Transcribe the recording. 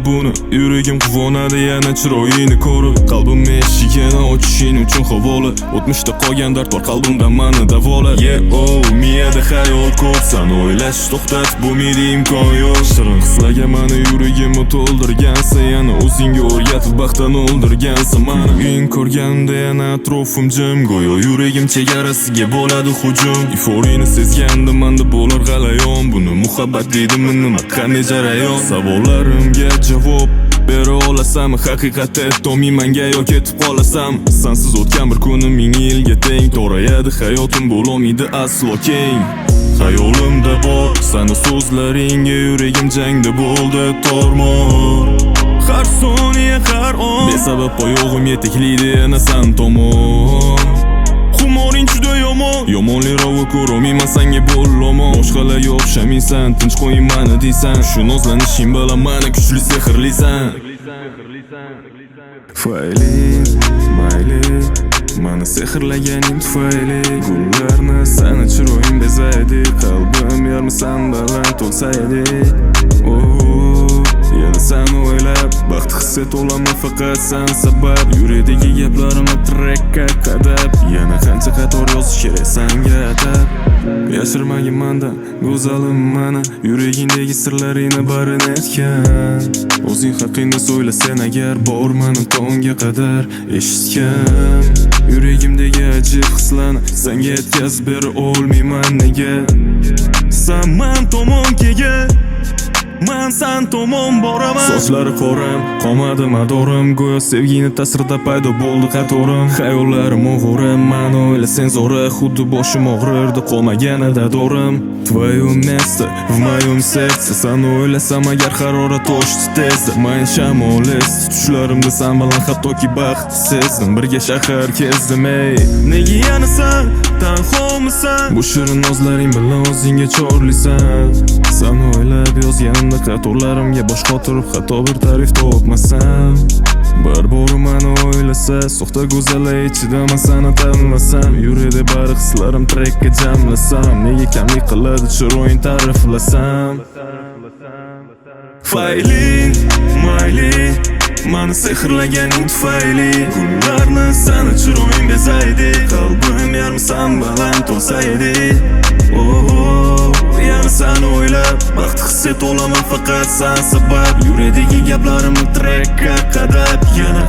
buni. Yuragim quvonadi yana chiroyingni ko'rib. Qalbim eshigini ochishing uchun havola. O'tmishda qolgan dard bor qalbimda mani davola. Miyada xayol ko'p, san o'ylash to'xtat bo'lmaydi imkon yo'q. Shirin hislarga mani yuragimni to'ldirgansan, yana o'zingga o'rgatib baxtdan o'ldirgansan mani. Bugun ko'rganda yana atrofim jim, go'yo yuragim chegarasiga bo'ladi hujum. Euforiyani sezganda menda bo'lar g'alayon, buni muhabbat deydimi nima, qanday jarayon? Savollarimga javob bera olasam, haqiqatda aytolmayman-ga yo ketib qolasam. Sensiz o'tgan bir kunim ming yilga teng, to'rayadi hayotim bo'lolmaydi aslo keng. Hayolimda bor sani so'zlaringga, yuragim jangda bo'ldi tormor. Har soniya har on besabab oyog'im yetaklaydi yana san tomon. Xumoring juda yomon, yomonliroq ko'rolmayman senga bo'llomon. Boshqalarga o'xshamaysan, tinch qo'ying mani deysan. Shu nozlanishing bilan mani kuchli sehrlisan. Tufayli, mayli, mani sehrlaganing tufayli. Gullarni sani chiroying bezaydi, qalbim yarmisan bilan to'lsaydi. Yana seni o'ylab baxt hissiyat olaman faqat sen sabab. Yurakdagi gaplarimni trekka qadab, yana qancha qator yozish kerak senga atab. Yashirmagin mendan go'zalim mani, yuragingdagi sirlaringni barini aytgan. O'zing haqingda so'ylasan agar, bor mani tongga qadar eshitgan. Yuragimdagi ajib hislarni senga yetkazib bera olmayman nega? Sen men tomon kelgan, men san tomon boraman. Sochlari qoram, qolmadi madorim, go'yo sevgini ta'sirida paydo bo'ldi qatorim. Xayollarim o'g'rim, mani o'ylasang zo'ra, xuddi boshim og'rirdi qolmaganida dorim. Твое место в моем сердце, seni o'ylasam agar harorat oshdi tezda. Men shamolist tushlarimda sen bilan hattoki baxt sezdim, birga shahar kezdim. Nega yana sen tanhomisan? Bu shirin nozlaring bilan o'zingga chorlisan. Seni o'ylab yozganimda qatorlarimga bosh qotirib xato bir ta'rif topmasam. Bir bor meni o'ylasa, soxta go'zallar ichida men seni tanlasam. Yurakda bari hislarim trekka jamlasam, nega kamlik qiladi chiroying ta'riflasam. Tufayli, mayli, mani sehrlaganing tufayli. Kunlarni seni chiroying bezaydi, qalbim yarmisan bilan to'lsaydi. Yana seni o'ylab baxt hissiyat olaman faqat sen sabab. Yurakdagi gaplarimni trekka qadab, yana